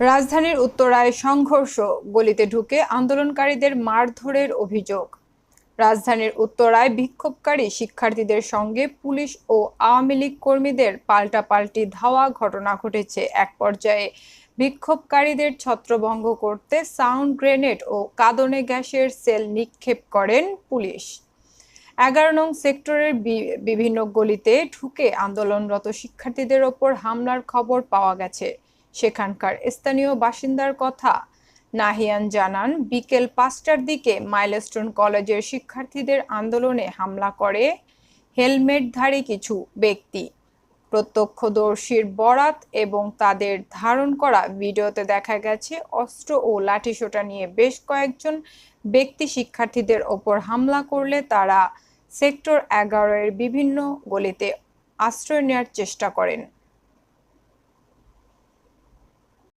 রাজধানীর উত্তরায় সংঘর্ষ, গলিতে ঢুকে আন্দোলনকারীদের মারধরের অভিযোগ। রাজধানীর উত্তরায় বিক্ষোভকারী শিক্ষার্থীদের সঙ্গে পুলিশ ও আওয়ামী লীগ কর্মীদের পাল্টাপাল্টি ধাওয়া ঘটনা ঘটেছে। এক পর্যায়ে বিক্ষোভকারীদের ছত্রভঙ্গ করতে সাউন্ড গ্রেনেড ও কাঁদনে গ্যাসের সেল নিক্ষেপ করেন পুলিশ। 11 নং সেক্টরের বিভিন্ন গলিতে ঢুকে আন্দোলনরত শিক্ষার্থীদের ওপর হামলার খবর পাওয়া গেছে। সেখানকার স্থানীয় বাসিন্দার কথা নাহিয়ান জানান, বিকেল 5টার দিকে মাইলস্টোন কলেজের শিক্ষার্থীদের আন্দোলনে হামলা করে হেলমেটধারী কিছু ব্যক্তি। প্রত্যক্ষদর্শীর বরাত এবং তাদের ধারণ করা ভিডিওতে দেখা গেছে, অস্ত্র ও লাঠিসোঁটা নিয়ে বেশ কয়েকজন ব্যক্তি শিক্ষার্থীদের ওপর হামলা করলে তারা সেক্টর 11 এর বিভিন্ন গলিতে আশ্রয় নেওয়ার চেষ্টা করেন।